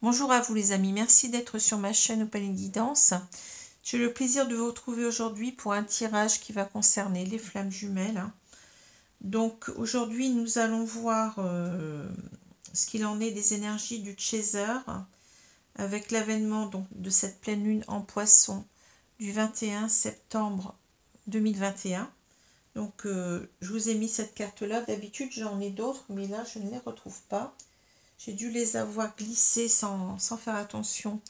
Bonjour à vous les amis, merci d'être sur ma chaîne Opaline Guidance. J'ai le plaisir de vous retrouver aujourd'hui pour un tirage qui va concerner les flammes jumelles. Donc aujourd'hui nous allons voir ce qu'il en est des énergies du Chaser avec l'avènement de cette pleine lune en Poisson du 21 septembre 2021. Donc je vous ai mis cette carte là, d'habitude j'en ai d'autres mais là je ne les retrouve pas. J'ai dû les avoir glissés sans faire attention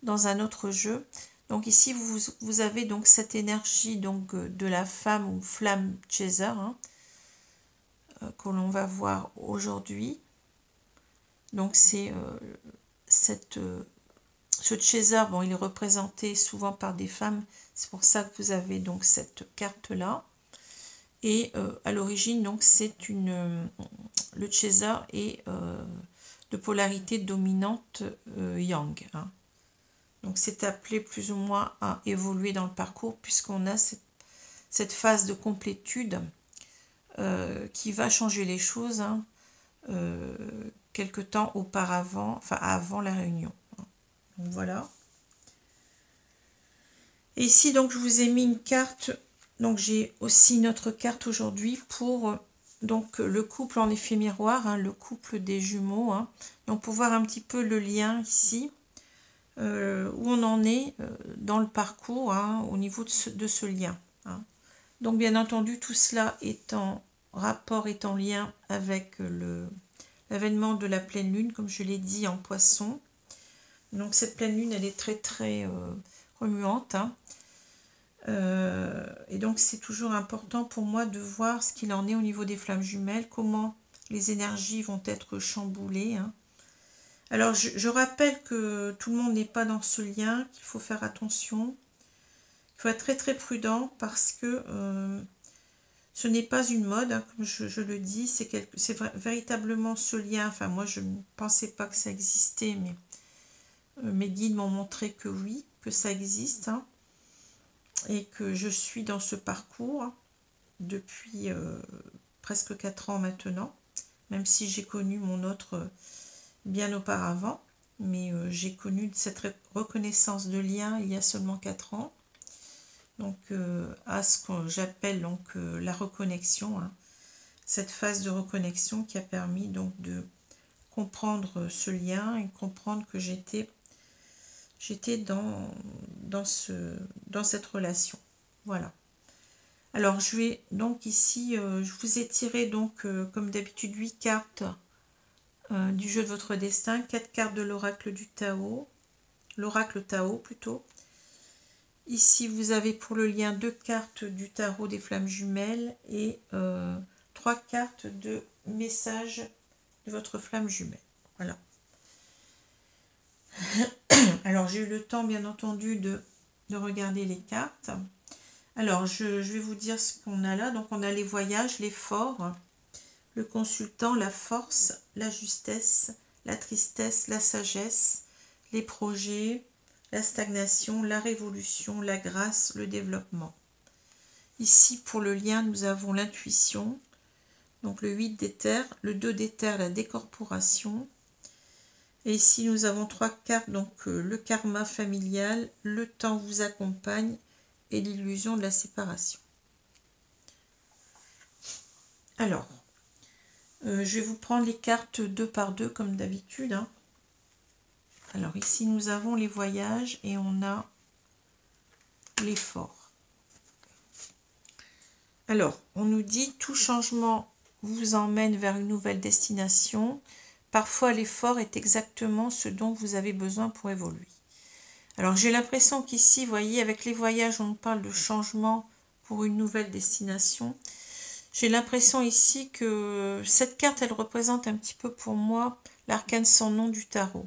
dans un autre jeu. Donc ici, vous avez donc cette énergie donc, de la femme ou flamme chaser que l'on va voir aujourd'hui. Donc c'est ce chaser, bon, il est représenté souvent par des femmes. C'est pour ça que vous avez donc cette carte-là. Et à l'origine, donc c'est le chaser est de polarité dominante yang. Donc c'est appelé plus ou moins à évoluer dans le parcours puisqu'on a cette phase de complétude qui va changer les choses quelque temps auparavant, enfin avant la réunion. Donc voilà. Et ici donc je vous ai mis une carte, donc j'ai aussi une autre carte aujourd'hui pour donc le couple en effet miroir, le couple des jumeaux. Donc pour voir un petit peu le lien ici. Où on en est dans le parcours au niveau de ce lien. Donc bien entendu tout cela est en rapport, est en lien avec l'avènement de la pleine lune, comme je l'ai dit, en Poisson. Donc cette pleine lune elle est très très remuante. Et donc c'est toujours important pour moi de voir ce qu'il en est au niveau des flammes jumelles, comment les énergies vont être chamboulées. Alors, je rappelle que tout le monde n'est pas dans ce lien, qu'il faut faire attention, qu'il faut être très très prudent parce que ce n'est pas une mode, comme je le dis, c'est véritablement ce lien. Enfin, moi, je ne pensais pas que ça existait, mais mes guides m'ont montré que oui, que ça existe, et que je suis dans ce parcours depuis presque 4 ans maintenant, même si j'ai connu mon autre bien auparavant, mais j'ai connu cette reconnaissance de lien il y a seulement 4 ans, donc à ce que j'appelle donc la reconnexion, cette phase de reconnexion qui a permis donc de comprendre ce lien et comprendre que j'étais dans cette relation. Voilà. Alors je vais donc ici, je vous ai tiré donc comme d'habitude 8 cartes du jeu de votre destin, 4 cartes de l'oracle du Tao, l'oracle Tao plutôt. Ici vous avez pour le lien 2 cartes du tarot des flammes jumelles et 3 cartes de message de votre flamme jumelle. Voilà. Alors j'ai eu le temps bien entendu de regarder les cartes. Alors je vais vous dire ce qu'on a là. Donc on a les voyages, l'effort, le consultant, la force, la justesse, la tristesse, la sagesse, les projets, la stagnation, la révolution, la grâce, le développement. Ici, pour le lien, nous avons l'intuition, donc le 8 d'éther, le 2 d'éther, la décorporation. Et ici, nous avons 3 cartes, donc le karma familial, le temps vous accompagne et l'illusion de la séparation. Alors, je vais vous prendre les cartes 2 par 2 comme d'habitude. Alors ici nous avons les voyages et on a l'effort. Alors on nous dit tout changement vous emmène vers une nouvelle destination. Parfois l'effort est exactement ce dont vous avez besoin pour évoluer. Alors j'ai l'impression qu'ici, vous voyez, avec les voyages on parle de changement pour une nouvelle destination. J'ai l'impression ici que cette carte, elle représente un petit peu pour moi l'arcane sans nom du tarot.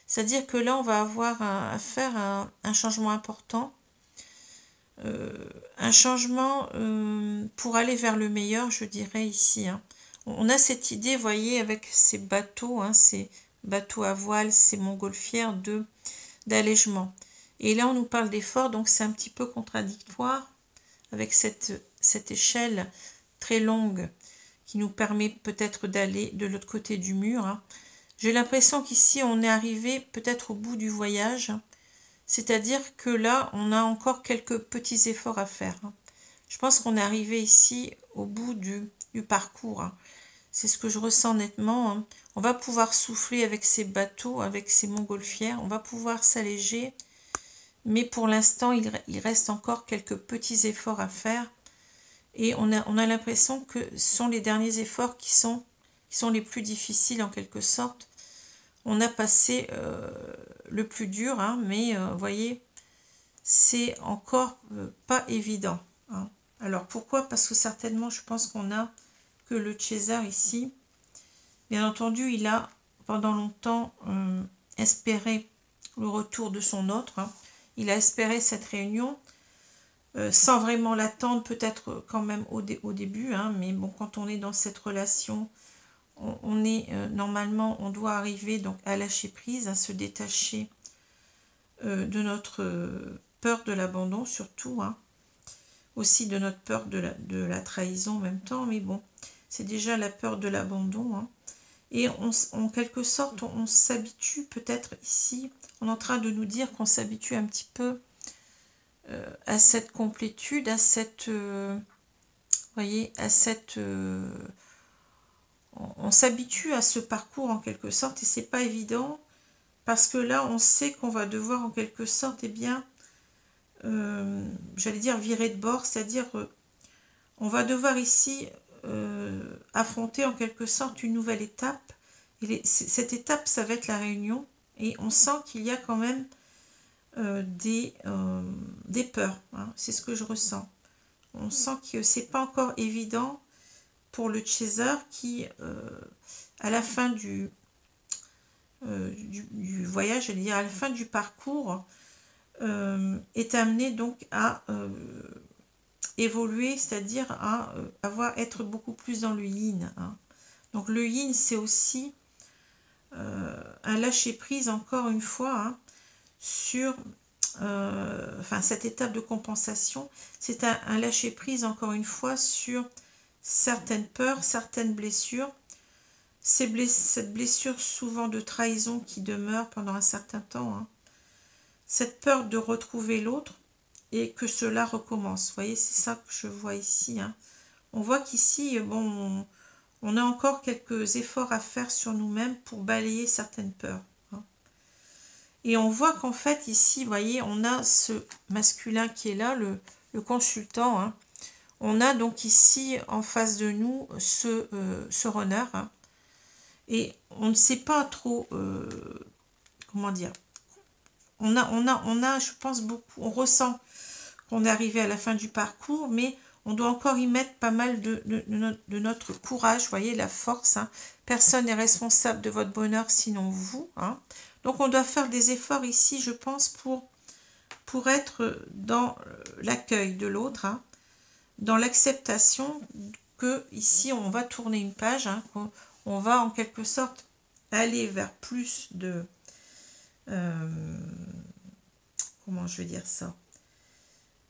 C'est-à-dire que là, on va avoir à faire un changement important. Un changement pour aller vers le meilleur, je dirais ici. On a cette idée, vous voyez, avec ces bateaux à voile, ces montgolfières d'allègement. Et là, on nous parle d'effort, donc c'est un petit peu contradictoire avec cette échelle très longue qui nous permet peut-être d'aller de l'autre côté du mur. J'ai l'impression qu'ici, on est arrivé peut-être au bout du voyage. C'est-à-dire que là, on a encore quelques petits efforts à faire. Je pense qu'on est arrivé ici au bout du parcours. C'est ce que je ressens nettement. On va pouvoir souffler avec ces bateaux, avec ces montgolfières. On va pouvoir s'alléger. Mais pour l'instant, il reste encore quelques petits efforts à faire. Et on a l'impression que ce sont les derniers efforts qui sont les plus difficiles en quelque sorte. On a passé le plus dur, hein, mais vous voyez, c'est encore pas évident. Hein. Alors pourquoi? Parce que certainement, je pense qu'on a que le César ici. Bien entendu, il a pendant longtemps espéré le retour de son autre. Hein. Il a espéré cette réunion. Sans vraiment l'attendre, peut-être quand même au début, hein, mais bon, quand on est dans cette relation, on est normalement, on doit arriver donc à lâcher prise, à se détacher de notre peur de l'abandon surtout, hein, aussi de notre peur de la trahison en même temps, mais bon, c'est déjà la peur de l'abandon, hein, et en quelque sorte, on s'habitue peut-être ici, on est en train de nous dire qu'on s'habitue un petit peu à cette complétude, à cette, voyez, à cette, on s'habitue à ce parcours en quelque sorte et c'est pas évident parce que là on sait qu'on va devoir en quelque sorte, eh bien, j'allais dire virer de bord, c'est-à-dire on va devoir ici affronter en quelque sorte une nouvelle étape et cette étape ça va être la réunion et on sent qu'il y a quand même des peurs, hein. C'est ce que je ressens. On sent que c'est pas encore évident pour le chaser qui, à la fin du voyage, j'allais dire à la fin du parcours, est amené donc à évoluer, c'est-à-dire à être beaucoup plus dans le yin. Hein. Donc le yin, c'est aussi un lâcher-prise, encore une fois, hein, sur cette étape de compensation, c'est un lâcher-prise encore une fois sur certaines peurs, certaines blessures, cette blessure souvent de trahison qui demeure pendant un certain temps, hein. Cette peur de retrouver l'autre et que cela recommence. Vous voyez, c'est ça que je vois ici, hein. On voit qu'ici, bon, on a encore quelques efforts à faire sur nous-mêmes pour balayer certaines peurs. Et on voit qu'en fait, ici, vous voyez, on a ce masculin qui est là, le consultant. Hein. On a donc ici, en face de nous, ce runner. Hein. Et on ne sait pas trop, comment dire, on a, je pense, beaucoup, on ressent qu'on est arrivé à la fin du parcours, mais on doit encore y mettre pas mal de notre courage, vous voyez, la force. Hein. Personne n'est responsable de votre bonheur sinon vous. Hein. Donc on doit faire des efforts ici, je pense, pour être dans l'accueil de l'autre, hein, dans l'acceptation que ici on va tourner une page, hein, on va en quelque sorte aller vers plus de... comment je vais dire ça,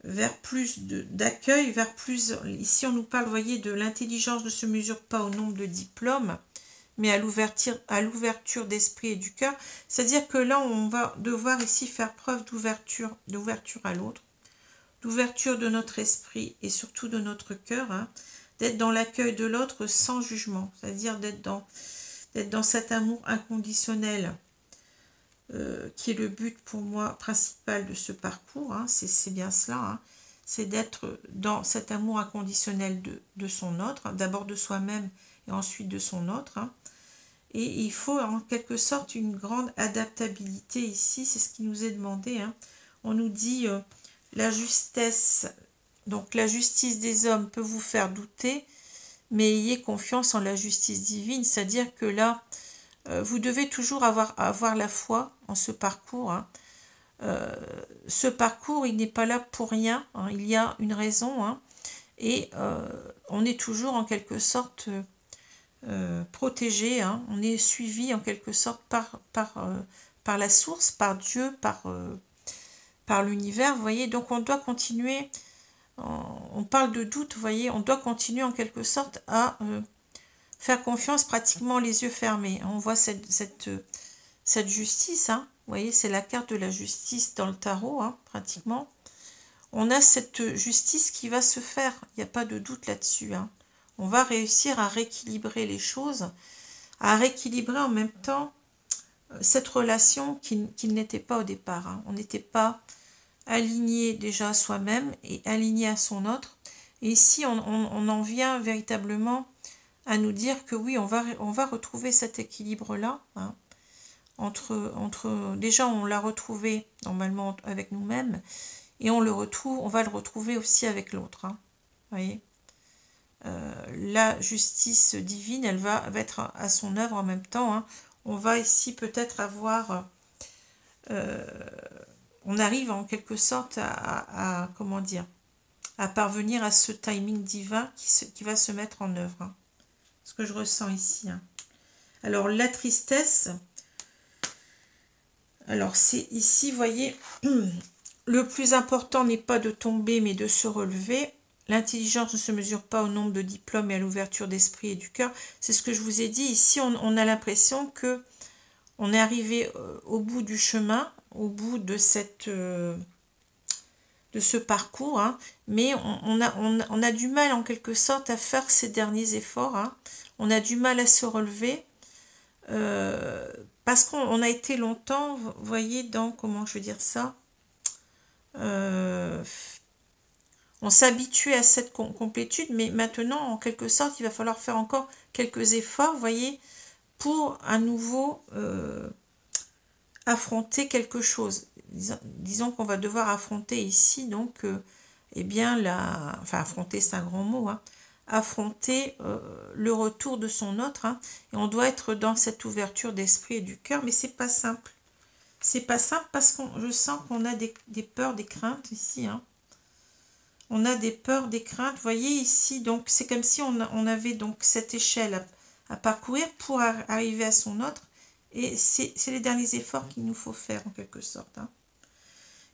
vers plus d'accueil, vers plus... Ici, on nous parle, vous voyez, de l'intelligence ne se mesure pas au nombre de diplômes, mais à l'ouverture d'esprit et du cœur. C'est-à-dire que là, on va devoir ici faire preuve d'ouverture à l'autre, d'ouverture de notre esprit et surtout de notre cœur, hein, d'être dans l'accueil de l'autre sans jugement, c'est-à-dire d'être dans cet amour inconditionnel qui est le but pour moi principal de ce parcours, hein, c'est bien cela, hein, c'est d'être dans cet amour inconditionnel de son autre, hein, d'abord de soi-même et ensuite de son autre, hein, et il faut en quelque sorte une grande adaptabilité ici, c'est ce qui nous est demandé, hein. On nous dit la justesse, donc la justice des hommes peut vous faire douter, mais ayez confiance en la justice divine, c'est-à-dire que là, vous devez toujours avoir la foi en ce parcours. Hein. Ce parcours, il n'est pas là pour rien. Hein. Il y a une raison. Hein. Et on est toujours en quelque sorte protégé. Hein. On est suivi en quelque sorte par la source, par Dieu, par l'univers. Vous voyez, donc on doit continuer. On parle de doute, vous voyez. On doit continuer en quelque sorte à faire confiance pratiquement les yeux fermés. On voit cette justice, hein. Vous voyez, c'est la carte de la justice dans le tarot, hein, pratiquement. On a cette justice qui va se faire, il n'y a pas de doute là-dessus, hein. On va réussir à rééquilibrer les choses, à rééquilibrer en même temps cette relation qui n'était pas au départ, hein. On n'était pas aligné déjà à soi-même et aligné à son autre. Et ici, on en vient véritablement à nous dire que oui, on va retrouver cet équilibre-là, hein, déjà, on l'a retrouvé normalement avec nous-mêmes, et on va le retrouver aussi avec l'autre, hein, voyez. La justice divine, elle va être à son œuvre en même temps, hein. On va ici peut-être avoir... on arrive en quelque sorte comment dire, à parvenir à ce timing divin qui va se mettre en œuvre, hein. Ce que je ressens ici, hein. Alors, la tristesse... Alors, c'est ici, vous voyez, le plus important n'est pas de tomber, mais de se relever. L'intelligence ne se mesure pas au nombre de diplômes et à l'ouverture d'esprit et du cœur. C'est ce que je vous ai dit. Ici, on a l'impression que on est arrivé au bout du chemin, au bout de ce parcours, hein, mais on a du mal en quelque sorte à faire ces derniers efforts, hein. On a du mal à se relever. Parce qu'on a été longtemps, vous voyez, dans, comment je veux dire ça, on s'est habitué à cette complétude, mais maintenant, en quelque sorte, il va falloir faire encore quelques efforts, vous voyez, pour à nouveau affronter quelque chose. Disons qu'on va devoir affronter ici, donc, eh bien, enfin, affronter, c'est un grand mot, hein, affronter le retour de son autre, hein, et on doit être dans cette ouverture d'esprit et du cœur, mais c'est pas simple. C'est pas simple parce que je sens qu'on a des peurs, des craintes ici, hein. On a des peurs, des craintes, vous voyez ici, donc c'est comme si on avait donc cette échelle à parcourir pour arriver à son autre, et c'est les derniers efforts qu'il nous faut faire en quelque sorte, hein.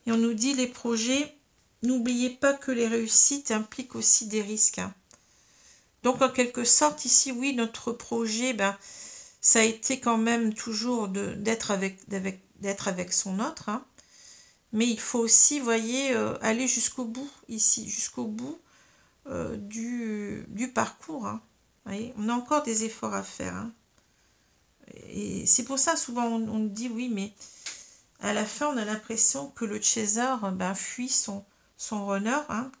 Et on nous dit les projets, n'oubliez pas que les réussites impliquent aussi des risques, hein. Donc, en quelque sorte, ici, oui, notre projet, ben, ça a été quand même toujours d'être avec son autre, hein. Mais il faut aussi, vous voyez, aller jusqu'au bout, ici, jusqu'au bout du parcours, hein. Vous voyez, on a encore des efforts à faire, hein. Et c'est pour ça, souvent, on dit, oui, mais à la fin, on a l'impression que le chaser ben, fuit son runner, hein,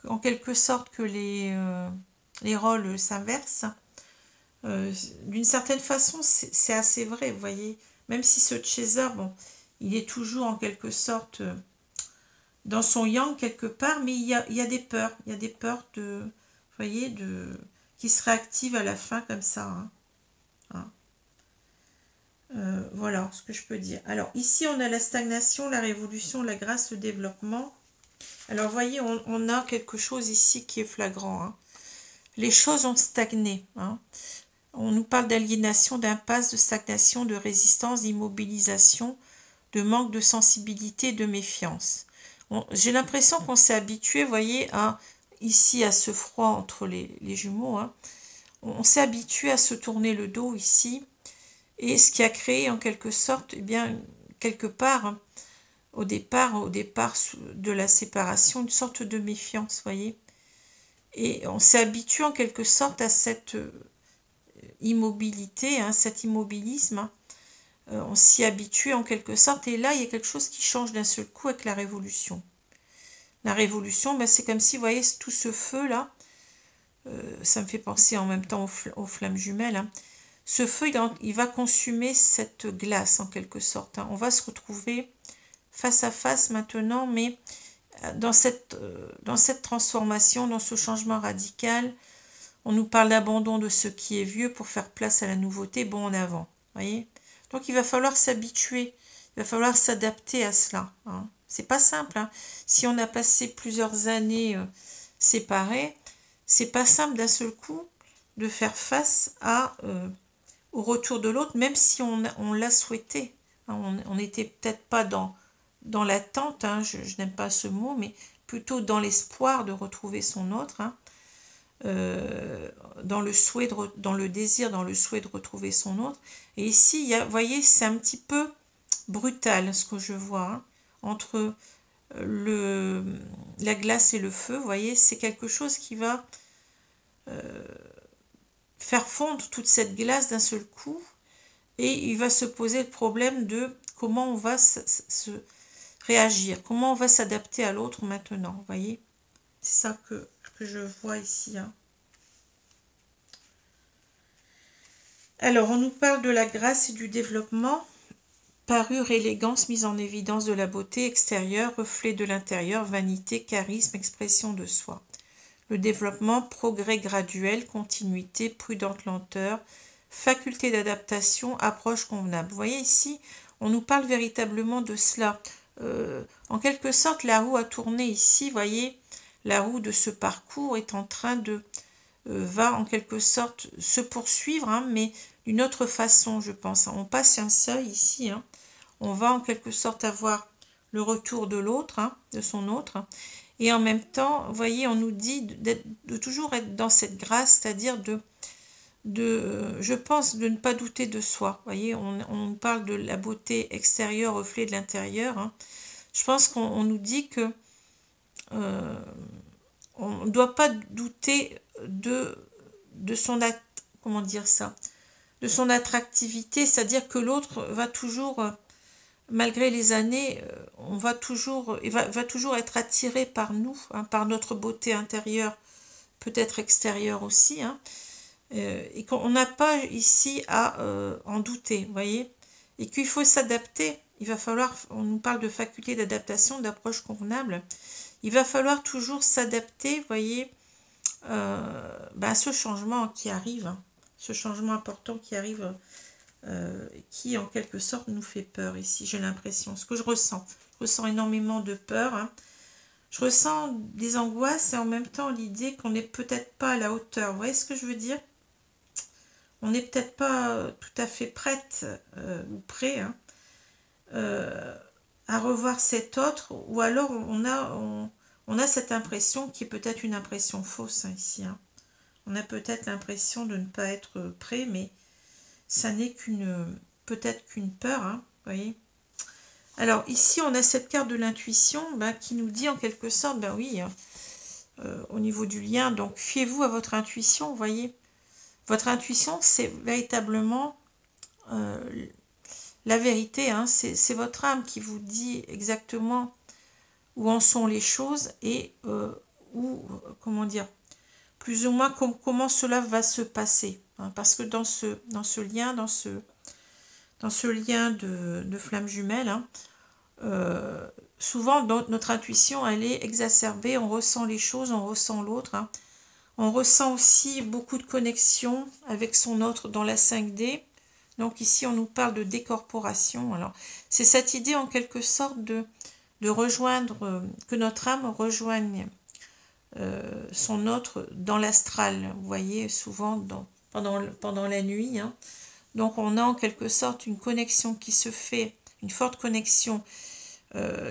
en quelque sorte, que les rôles s'inversent. D'une certaine façon, c'est assez vrai, vous voyez. Même si ce chaser, bon, il est toujours en quelque sorte dans son yang quelque part, mais il y a des peurs. Il y a des peurs vous voyez, qui se réactivent à la fin comme ça, hein. Hein. Voilà ce que je peux dire. Alors ici, on a la stagnation, la révolution, la grâce, le développement. Alors, vous voyez, on a quelque chose ici qui est flagrant, hein. Les choses ont stagné, hein. On nous parle d'aliénation, d'impasse, de stagnation, de résistance, d'immobilisation, de manque de sensibilité, de méfiance. J'ai l'impression qu'on s'est habitué, vous voyez, ici à ce froid entre les jumeaux, hein. On s'est habitué à se tourner le dos ici, et ce qui a créé en quelque sorte, eh bien, quelque part, hein, au départ de la séparation, une sorte de méfiance, vous voyez. Et on s'est habitué en quelque sorte à cette immobilité, hein, cet immobilisme, hein. On s'y habitue en quelque sorte, et là, il y a quelque chose qui change d'un seul coup avec la révolution. La révolution, ben, c'est comme si, vous voyez, tout ce feu-là, ça me fait penser en même temps aux flammes jumelles, hein. Ce feu, il va consumer cette glace en quelque sorte, hein. On va se retrouver face à face maintenant, mais dans cette transformation, dans ce changement radical, on nous parle d'abandon de ce qui est vieux pour faire place à la nouveauté, bon en avant, voyez. Donc il va falloir s'habituer, il va falloir s'adapter à cela, hein. C'est pas simple, hein. Si on a passé plusieurs années séparés, c'est pas simple d'un seul coup de faire face au retour de l'autre, même si on l'a souhaité, hein. On n'était peut-être pas dans l'attente, hein, je n'aime pas ce mot, mais plutôt dans l'espoir de retrouver son autre, hein. dans le souhait, dans le désir, dans le souhait de retrouver son autre. Et ici, il y a, vous voyez, c'est un petit peu brutal ce que je vois, hein, entre la glace et le feu. Vous voyez, c'est quelque chose qui va faire fondre toute cette glace d'un seul coup. Et il va se poser le problème de comment on va se réagir, comment on va s'adapter à l'autre maintenant, vous voyez. C'est ça que je vois ici, hein. Alors, on nous parle de la grâce et du développement. Parure, élégance, mise en évidence de la beauté extérieure, reflet de l'intérieur, vanité, charisme, expression de soi. Le développement, progrès graduel, continuité, prudente lenteur, faculté d'adaptation, approche convenable. Vous voyez ici, on nous parle véritablement de cela. En quelque sorte, la roue a tourné ici, vous voyez, la roue de ce parcours est en train de va en quelque sorte se poursuivre, hein, mais d'une autre façon, je pense. On passe un seuil ici, hein. On va en quelque sorte avoir le retour de l'autre, hein, de son autre, et en même temps, vous voyez, on nous dit de toujours être dans cette grâce, c'est-à-dire je pense, de ne pas douter de soi. Vous voyez, on parle de la beauté extérieure, reflet de l'intérieur, hein. Je pense qu'on nous dit que on ne doit pas douter de son comment dire ça, de son attractivité, c'est-à-dire que l'autre va toujours, malgré les années, on va toujours, va toujours être attiré par nous, hein, par notre beauté intérieure, peut-être extérieure aussi, hein, et qu'on n'a pas ici à en douter, vous voyez, et qu'il faut s'adapter. Il va falloir, on nous parle de faculté d'adaptation, d'approche convenable, il va falloir toujours s'adapter, vous voyez, à ce changement qui arrive, hein, ce changement important qui arrive, qui en quelque sorte nous fait peur ici, j'ai l'impression, ce que je ressens énormément de peur, hein. Je ressens des angoisses et en même temps l'idée qu'on n'est peut-être pas à la hauteur, vous voyez ce que je veux dire? On n'est peut-être pas tout à fait prête ou prêt, hein, à revoir cet autre, ou alors on a cette impression qui est peut-être une impression fausse, hein, ici, hein. On a peut-être l'impression de ne pas être prêt, mais ça n'est peut-être qu'une peur, hein, vous voyez. Alors ici, on a cette carte de l'intuition qui nous dit en quelque sorte, oui, au niveau du lien, donc fiez-vous à votre intuition, vous voyez. Votre intuition, c'est véritablement la vérité, hein, c'est votre âme qui vous dit exactement où en sont les choses et comment dire, plus ou moins comment cela va se passer, hein, parce que dans ce lien, dans ce lien de flammes jumelles, hein, souvent notre intuition elle est exacerbée, on ressent les choses, on ressent l'autre, hein. On ressent aussi beaucoup de connexion avec son autre dans la 5D. Donc ici on nous parle de décorporation. Alors c'est cette idée en quelque sorte de rejoindre, que notre âme rejoigne son autre dans l'astral. Vous voyez, souvent pendant la nuit, hein. Donc on a en quelque sorte une connexion qui se fait, une forte connexion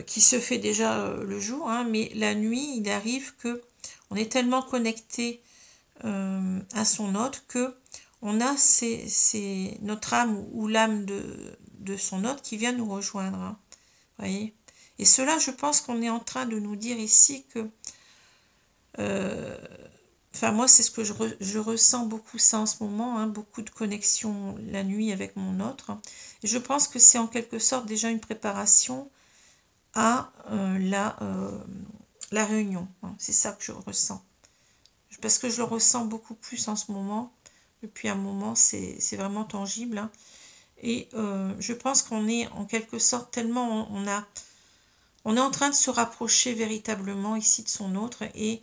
qui se fait déjà le jour, hein, mais la nuit, il arrive que on est tellement connecté à son autre que on a notre âme ou l'âme de son autre qui vient nous rejoindre, hein, voyez. Et cela, je pense qu'on est en train de nous dire ici que enfin moi c'est ce que je ressens beaucoup ça en ce moment, hein, beaucoup de connexion la nuit avec mon autre, hein. Et je pense que c'est en quelque sorte déjà une préparation à la réunion, hein. C'est ça que je ressens, parce que je le ressens beaucoup plus en ce moment, depuis un moment, c'est vraiment tangible, hein. Et je pense qu'on est en quelque sorte tellement, on est en train de se rapprocher véritablement ici de son autre, et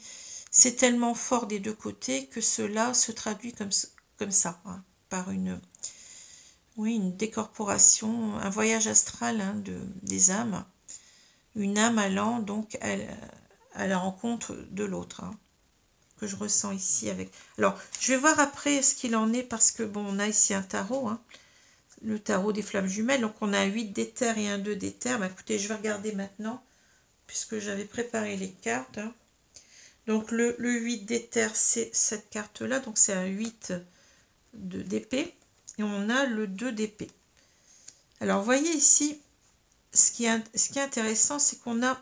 c'est tellement fort des deux côtés que cela se traduit comme ça, hein, par une décorporation, un voyage astral, hein, des âmes, une âme allant donc à la rencontre de l'autre, hein, que je ressens ici avec. Alors, je vais voir après ce qu'il en est, parce que bon, on a ici un tarot, hein, le tarot des flammes jumelles, donc on a un 8 d'éther et un 2 d'éther. Écoutez, je vais regarder maintenant, puisque j'avais préparé les cartes, hein. Donc le 8 d'éther, c'est cette carte-là, donc c'est un 8 d'épée. Et on a le 2 d'épée. Alors, vous voyez ici, ce qui est intéressant, c'est qu'on a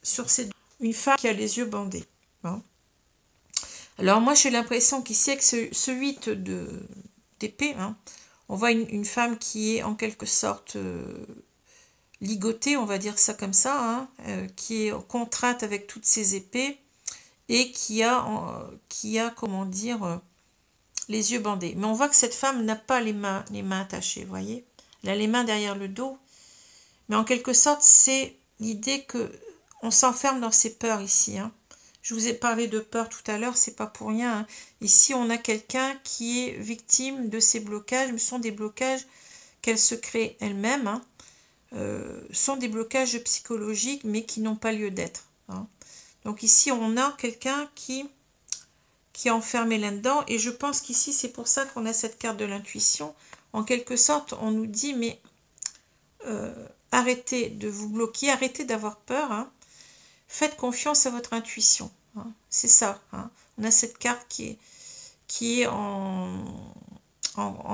sur ces deux, une femme qui a les yeux bandés. Hein. Alors, moi, j'ai l'impression qu'ici, avec ce 8 d'épée, hein, on voit une femme qui est en quelque sorte ligotée, on va dire ça comme ça, hein, qui est contrainte avec toutes ses épées et qui a comment dire, les yeux bandés. Mais on voit que cette femme n'a pas les mains attachées, vous voyez. Elle a les mains derrière le dos. Mais en quelque sorte, c'est l'idée que on s'enferme dans ses peurs ici. Hein. Je vous ai parlé de peur tout à l'heure, c'est pas pour rien. Hein. Ici, on a quelqu'un qui est victime de ces blocages. Ce sont des blocages qu'elle se crée elle-même. Hein. Sont des blocages psychologiques, mais qui n'ont pas lieu d'être. Hein. Donc ici, on a quelqu'un qui est enfermé là-dedans. Et je pense qu'ici, c'est pour ça qu'on a cette carte de l'intuition. En quelque sorte, on nous dit, mais arrêtez de vous bloquer, arrêtez d'avoir peur. Hein. Faites confiance à votre intuition. Hein. C'est ça. Hein. On a cette carte qui est en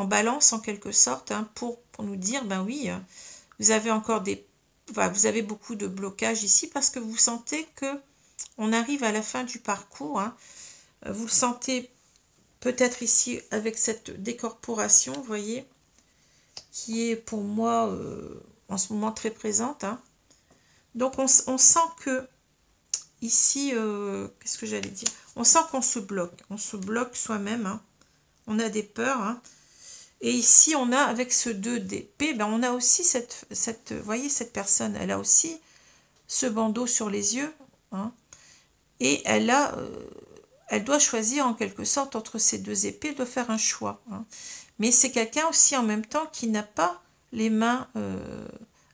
balance, en quelque sorte, hein, pour nous dire, ben oui, vous avez encore vous avez beaucoup de blocages ici, parce que vous sentez que on arrive à la fin du parcours. Hein. Vous le sentez peut-être ici avec cette décorporation, vous voyez, qui est pour moi en ce moment très présente. Hein. Donc on sent que ici, qu'est-ce que j'allais dire? On sent qu'on se bloque soi-même. Hein. On a des peurs. Hein. Et ici, on a avec ce 2 d'épée, ben, on a aussi vous voyez, cette personne, elle a aussi ce bandeau sur les yeux. Hein. Et elle doit choisir en quelque sorte entre ces deux épées, elle doit faire un choix. Hein. Mais c'est quelqu'un aussi en même temps qui n'a pas les mains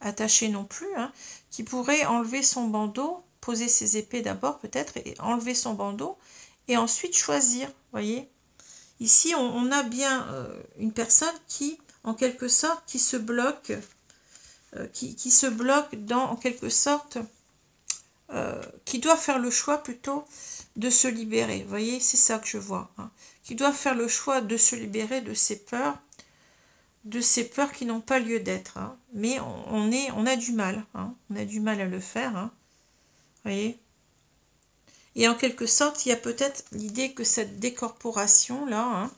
attachées non plus, hein, qui pourrait enlever son bandeau, poser ses épées d'abord peut-être, et enlever son bandeau, et ensuite choisir, vous voyez. Ici, on a bien une personne qui, en quelque sorte, qui se bloque, qui se bloque dans, en quelque sorte, qui doit faire le choix plutôt de se libérer. Vous voyez, c'est ça que je vois. Hein. Qui doit faire le choix de se libérer de ses peurs qui n'ont pas lieu d'être. Hein. Mais on a du mal. Hein. On a du mal à le faire. Hein. Vous voyez. Et en quelque sorte, il y a peut-être l'idée que cette décorporation-là, hein,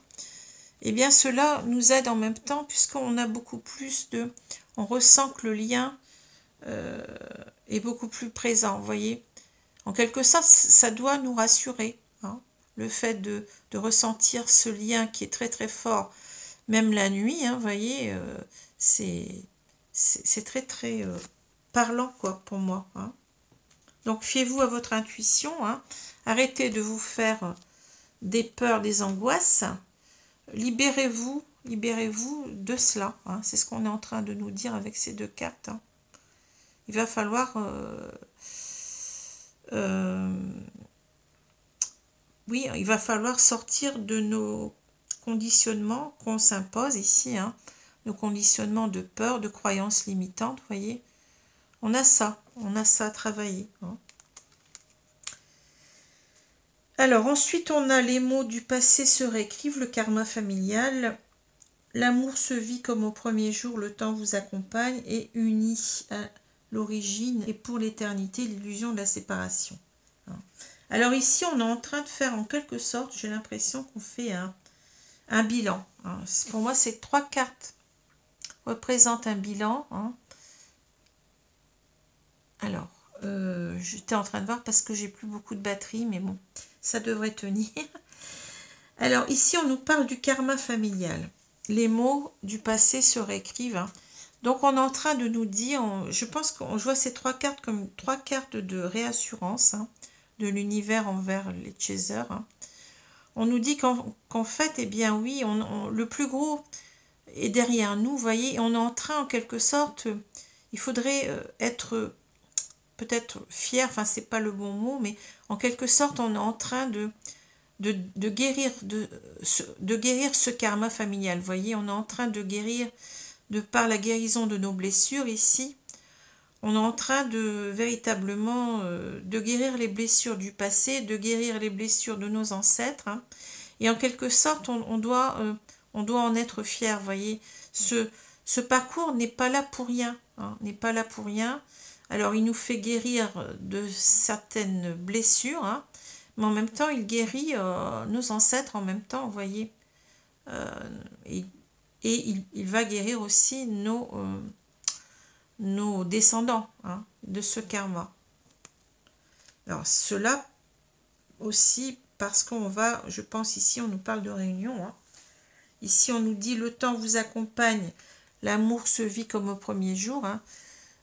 eh bien cela nous aide en même temps, puisqu'on a beaucoup plus de... On ressent que le lien est beaucoup plus présent, vous voyez. En quelque sorte, ça doit nous rassurer. Hein, le fait de ressentir ce lien qui est très très fort, même la nuit, hein, vous voyez, c'est très très parlant quoi pour moi. Hein. Donc, fiez-vous à votre intuition. Hein. Arrêtez de vous faire des peurs, des angoisses. Libérez-vous de cela. Hein. C'est ce qu'on est en train de nous dire avec ces deux cartes. Hein. Il va falloir... oui, il va falloir sortir de nos conditionnements qu'on s'impose ici. Hein. Nos conditionnements de peur, de croyances limitantes, vous voyez. On a ça à travailler. Hein. Alors, ensuite, on a les mots du passé se réécrivent, le karma familial. L'amour se vit comme au premier jour, le temps vous accompagne et unit à l'origine et pour l'éternité l'illusion de la séparation. Hein. Alors ici, on est en train de faire en quelque sorte, j'ai l'impression qu'on fait un bilan. Hein. Pour moi, ces 3 cartes représentent un bilan. Hein. Alors, j'étais en train de voir parce que j'ai plus beaucoup de batterie, mais bon, ça devrait tenir. Alors, ici, on nous parle du karma familial. Les mots du passé se réécrivent. Hein. Donc, on est en train de nous dire, je pense qu'on voit ces 3 cartes comme 3 cartes de réassurance hein, de l'univers envers les chasers. Hein. On nous dit qu'en fait, eh bien oui, le plus gros est derrière nous, vous voyez, et on est en train, en quelque sorte, il faudrait être... peut-être fier, enfin c'est pas le bon mot, mais en quelque sorte on est en train de guérir ce karma familial. Vous voyez, on est en train de guérir, de par la guérison de nos blessures ici, on est en train de véritablement de guérir les blessures du passé, de guérir les blessures de nos ancêtres. Hein. Et en quelque sorte, on doit en être fier. Vous voyez, ce parcours n'est pas là pour rien. Hein, n'est pas là pour rien. Alors, il nous fait guérir de certaines blessures, hein, mais en même temps, il guérit nos ancêtres en même temps, vous voyez. Et il va guérir aussi nos descendants, hein, de ce karma. Alors, cela aussi parce qu'on va, je pense ici, on nous parle de réunion. Hein. Ici, on nous dit, le temps vous accompagne, l'amour se vit comme au premier jour. Hein.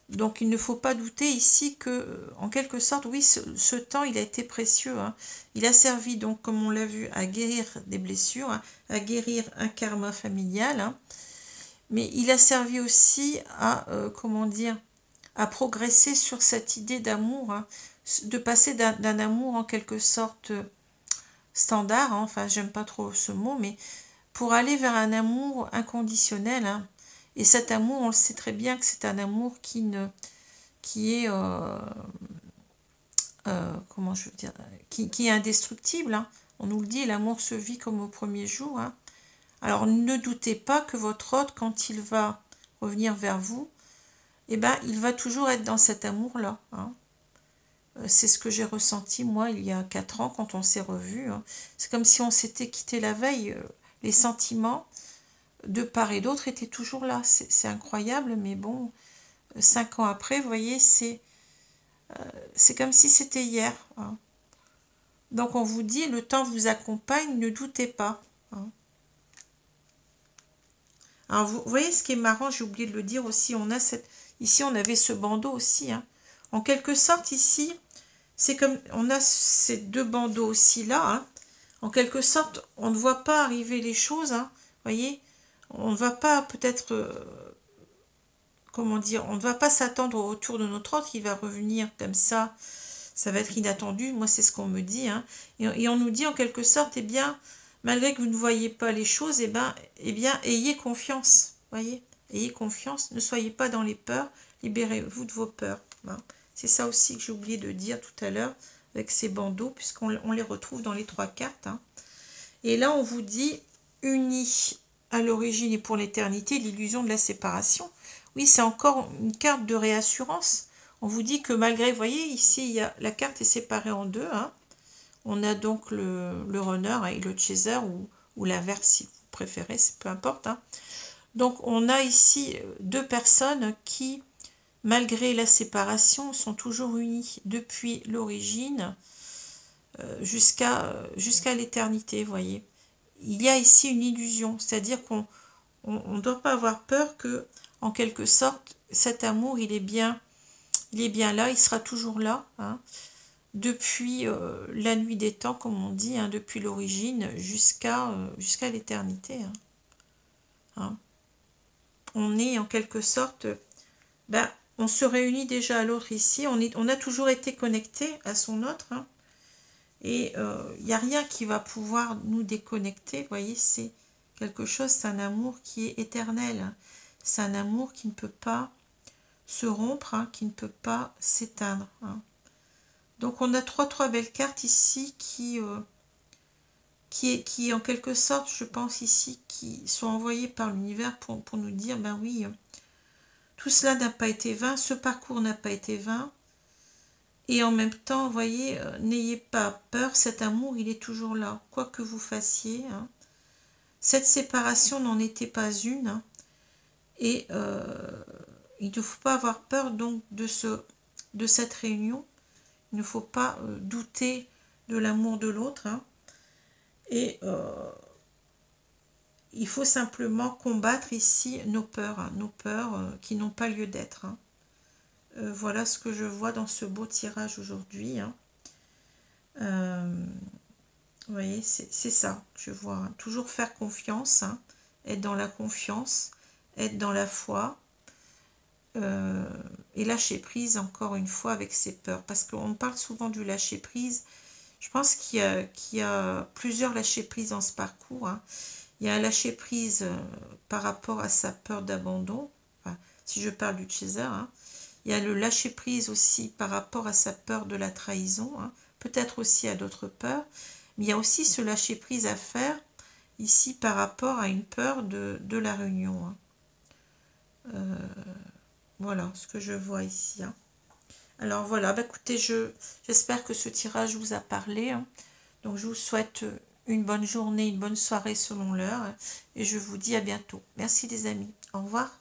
Donc, il ne faut pas douter ici que, en quelque sorte, oui, ce temps, il a été précieux. Hein. Il a servi, donc, comme on l'a vu, à guérir des blessures, hein, à guérir un karma familial. Hein. Mais il a servi aussi à, comment dire, à progresser sur cette idée d'amour, hein, de passer d'un amour en quelque sorte standard, hein, enfin j'aime pas trop ce mot, mais pour aller vers un amour inconditionnel. Hein. Et cet amour, on le sait très bien que c'est un amour qui est, comment je veux dire, qui est indestructible. Hein. On nous le dit, l'amour se vit comme au premier jour. Hein. Alors ne doutez pas que votre hôte, quand il va revenir vers vous, eh ben, il va toujours être dans cet amour-là. Hein. C'est ce que j'ai ressenti, moi, il y a 4 ans, quand on s'est revus. Hein. C'est comme si on s'était quitté la veille. Les sentiments, de part et d'autre, étaient toujours là. C'est incroyable, mais bon, 5 ans après, vous voyez, c'est comme si c'était hier. Hein. Donc, on vous dit, le temps vous accompagne, ne doutez pas. Hein. Alors, vous voyez, ce qui est marrant, j'ai oublié de le dire aussi, ici, on avait ce bandeau aussi. Hein. En quelque sorte, ici, c'est comme, on a ces 2 bandeaux aussi là. Hein. En quelque sorte, on ne voit pas arriver les choses. Hein. Voyez, on ne va pas peut-être, comment dire, on ne va pas s'attendre au retour de notre hôte qui va revenir comme ça. Ça va être inattendu. Moi, c'est ce qu'on me dit. Hein. Et on nous dit en quelque sorte, eh bien, malgré que vous ne voyez pas les choses, eh bien, ayez confiance. Voyez, ayez confiance. Ne soyez pas dans les peurs. Libérez-vous de vos peurs. Hein. C'est ça aussi que j'ai oublié de dire tout à l'heure avec ces bandeaux, puisqu'on les retrouve dans les 3 cartes. Hein. Et là, on vous dit unis à l'origine et pour l'éternité, l'illusion de la séparation. Oui, c'est encore une carte de réassurance. On vous dit que malgré, vous voyez, ici, la carte est séparée en 2. Hein. On a donc le runner et le chaser, ou l'inverse si vous préférez, peu importe. Hein. Donc, on a ici 2 personnes qui, malgré la séparation, sont toujours unies depuis l'origine jusqu'à l'éternité, vous voyez. Il y a ici une illusion, c'est-à-dire qu'on ne doit pas avoir peur que, en quelque sorte, cet amour, il est bien là, il sera toujours là, hein, depuis la nuit des temps, comme on dit, hein, depuis l'origine jusqu'à l'éternité. Hein. Hein. On est en quelque sorte, on se réunit déjà à l'autre ici, on a toujours été connecté à son autre, hein, et il n'y a rien qui va pouvoir nous déconnecter, vous voyez, c'est quelque chose, c'est un amour qui est éternel, hein. C'est un amour qui ne peut pas se rompre, hein, qui ne peut pas s'éteindre. Hein. Donc on a trois belles cartes ici qui en quelque sorte, je pense ici, qui sont envoyées par l'univers pour nous dire, ben oui, tout cela n'a pas été vain, ce parcours n'a pas été vain. Et en même temps, vous voyez, n'ayez pas peur, cet amour, il est toujours là, quoi que vous fassiez. Hein. Cette séparation n'en était pas une. Hein. Et il ne faut pas avoir peur donc de cette réunion. Il ne faut pas douter de l'amour de l'autre. Hein. Et il faut simplement combattre ici nos peurs, hein, nos peurs qui n'ont pas lieu d'être. Hein. Voilà ce que je vois dans ce beau tirage aujourd'hui. Hein. Vous voyez, c'est ça que je vois. Hein. Toujours faire confiance, hein, être dans la confiance, être dans la foi. Et lâcher prise encore une fois avec ses peurs. Parce qu'on parle souvent du lâcher prise. Je pense qu'il y a plusieurs lâcher prise dans ce parcours. Hein. Il y a un lâcher prise par rapport à sa peur d'abandon. Enfin, si je parle du chaser. Hein. Il y a le lâcher-prise aussi par rapport à sa peur de la trahison, hein. Peut-être aussi à d'autres peurs, mais il y a aussi ce lâcher-prise à faire ici par rapport à une peur de la réunion, hein. Voilà ce que je vois ici, hein. Alors voilà, bah écoutez, j'espère que ce tirage vous a parlé, hein. Donc je vous souhaite une bonne journée, une bonne soirée selon l'heure, et je vous dis à bientôt. Merci les amis, au revoir.